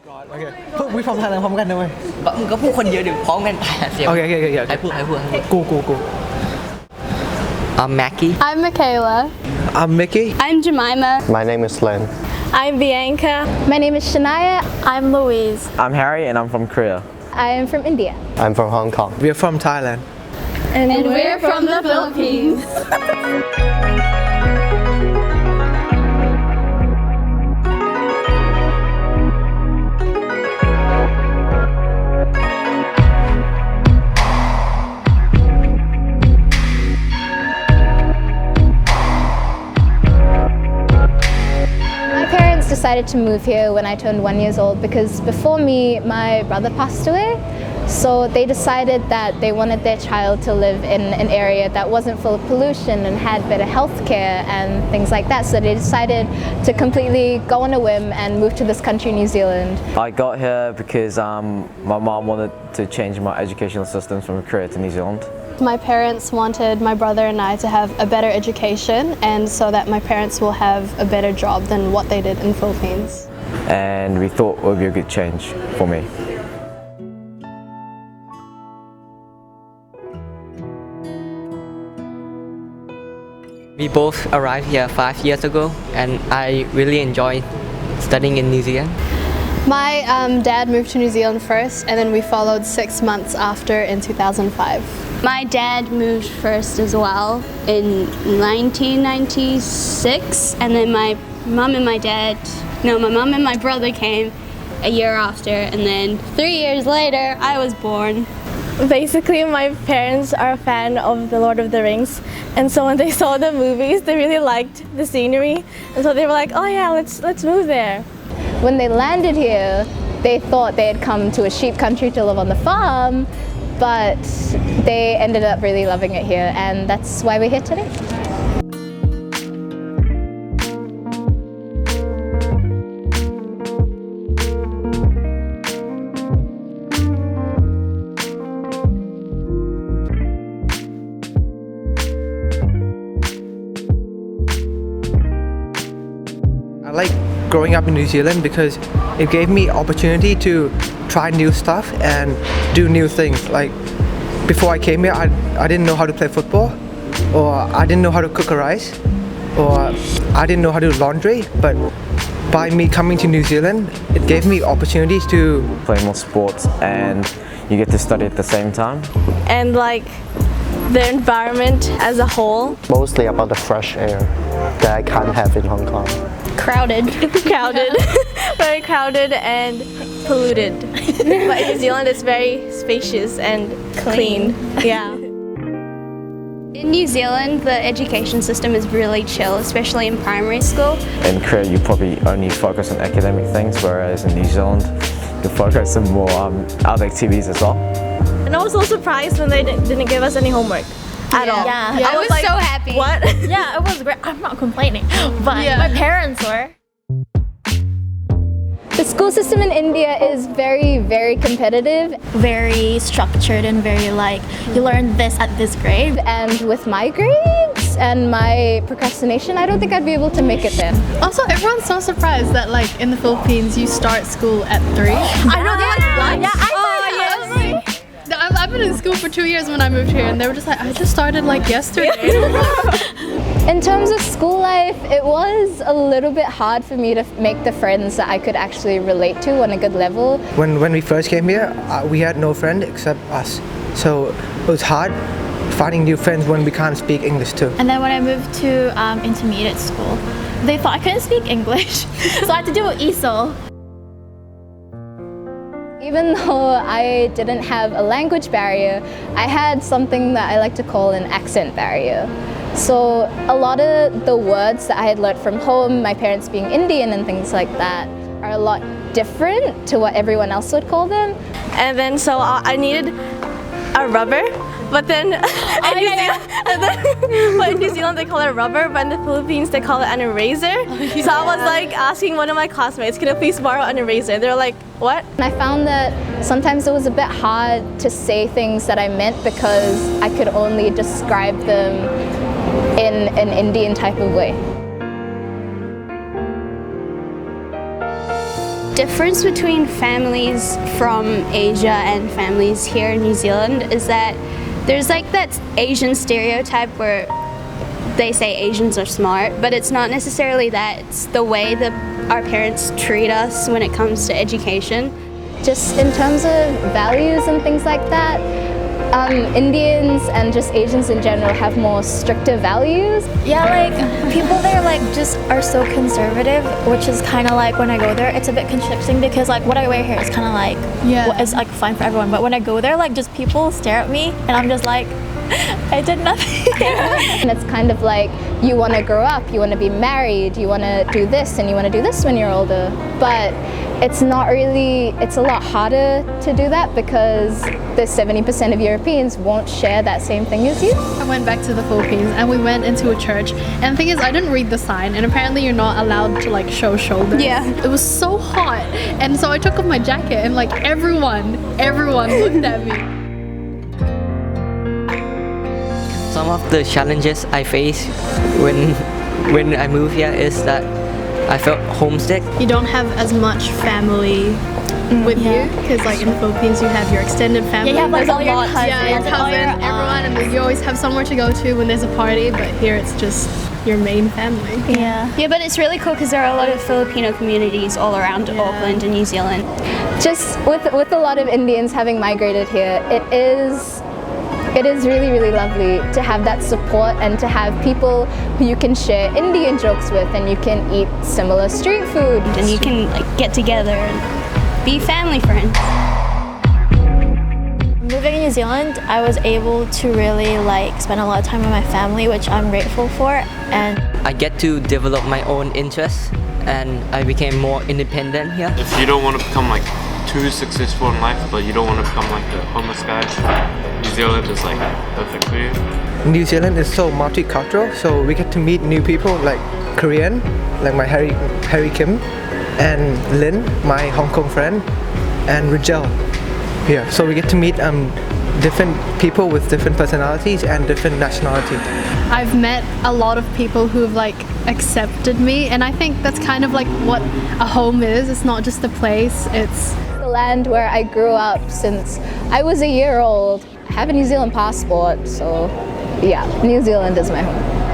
โอเคพูดพร้อมกันเลยพร้อมกันนะเว้ย มึงก็พูดคนเดียวเดี๋ยวพร้อมกันเสียง โอเค ใครพูด กู I'm Mackie I'm Michaela. I'm Mickey. I'm Jemima. My name is Len. I'm Bianca. My name is Shania. I'm Louise. I'm Harry and I'm from Korea. I am from India. I'm from Hong Kong. We're from Thailand. And we're from the Philippines. Decided to move here when I turned 1 year old because before me, my brother passed away. So they decided that they wanted their child to live in an area that wasn't full of pollution and had better health care and things like that. So they decided to completely go on a whim and move to this country, New Zealand. I got here because my mom wanted to change my educational system from Korea to New Zealand. My parents wanted my brother and I to have a better education, and so that my parents will have a better job than what they did in the Philippines. And we thought it would be a good change for me. We both arrived here 5 years ago and I really enjoy studying in New Zealand. My dad moved to New Zealand first, and then we followed 6 months after in 2005. My dad moved first as well in 1996, and then my mom and my brother came a year after, and then 3 years later I was born. Basically, my parents are a fan of The Lord of the Rings, and so when they saw the movies, they really liked the scenery, and so they were like, oh yeah, let's move there. When they landed here, they thought they had come to a sheep country to live on the farm, but they ended up really loving it here, and that's why we're here today. I like growing up in New Zealand because it gave me opportunity to try new stuff and do new things. Like before I came here, I didn't know how to play football, or I didn't know how to cook a rice, or I didn't know how to do laundry. But by me coming to New Zealand, it gave me opportunities to Play more sports and you get to study at the same time. And like the environment as a whole. Mostly about the fresh air that I can't have in Hong Kong. Crowded. Very crowded and polluted. But in New Zealand, it's very spacious and clean. Yeah. In New Zealand, the education system is really chill, especially in primary school. In Korea, you probably only focus on academic things, whereas in New Zealand, you focus on more other activities as well. And I was so surprised when they didn't give us any homework at all. Yeah. I was like, so happy. What? Yeah, it was great. I'm not complaining, but my parents were. The school system in India is very, very competitive. Very structured and very like, you learn this at this grade. And with my grades and my procrastination, I don't think I'd be able to make it there. Also, everyone's so surprised that like in the Philippines you start school at 3. I know, they're like, what? Yeah, I I've been in school for 2 years when I moved here, and they were just like, I just started like yesterday. In terms of school life, it was a little bit hard for me to make the friends that I could actually relate to on a good level. when we first came here, we had no friend except us. So it was hard finding new friends when we can't speak English too. And then when I moved to intermediate school, they thought I couldn't speak English, so I had to do ESOL. Even though I didn't have a language barrier, I had something that I like to call an accent barrier. So a lot of the words that I had learned from home, my parents being Indian and things like that, are a lot different to what everyone else would call them. And then so I needed a rubber, but then in New Zealand they call it rubber, but in the Philippines they call it an eraser. So I was like asking one of my classmates, can I please borrow an eraser? They were like, what? And I found that sometimes it was a bit hard to say things that I meant because I could only describe them in an Indian type of way. difference between families from Asia and families here in New Zealand is that there's like that Asian stereotype where they say Asians are smart, but it's not necessarily that. It's the way that our parents treat us when it comes to education. Just in terms of values and things like that, Indians and just Asians in general have more stricter values. Yeah, like people there like just are so conservative, which is kind of like when I go there, it's a bit conflicting because like what I wear here is kind of like it's like fine for everyone, but when I go there, like just people stare at me and I'm just like, I did nothing. And it's kind of like you want to grow up, you want to be married, you want to do this and you want to do this when you're older. But it's not really, it's a lot harder to do that because the 70% of Europeans won't share that same thing as you. I went back to the Philippines and we went into a church, and the thing is I didn't read the sign, and apparently you're not allowed to like show shoulders. Yeah. It was so hot, and so I took off my jacket and like everyone looked at me. Some of the challenges I face when I moved here is that I felt homesick. You don't have as much family with you, because like in the Philippines you have your extended family. Yeah, you have like all your cousins, yeah, your cousin, everyone, and then you always have somewhere to go to when there's a party, but here it's just your main family. Yeah. Yeah, but it's really cool because there are a lot of Filipino communities all around Auckland and New Zealand. Just with a lot of Indians having migrated here, it is really, really lovely to have that support and to have people who you can share Indian jokes with, and you can eat similar street food. And you can like get together and be family friends. Moving to New Zealand, I was able to really like spend a lot of time with my family, which I'm grateful for. And I get to develop my own interests, and I became more independent here. If you don't want to become like too successful in life, but you don't want to become like the homeless guy, New Zealand is like perfect for you. New Zealand is so multicultural, so we get to meet new people like Korean, like my Harry Kim, and Lynn, my Hong Kong friend, and Rijel. Yeah, so we get to meet different people with different personalities and different nationalities. I've met a lot of people who've like accepted me, and I think that's kind of like what a home is. It's not just a place, it's The land where I grew up since I was a year old. I have a New Zealand passport, so yeah, New Zealand is my home.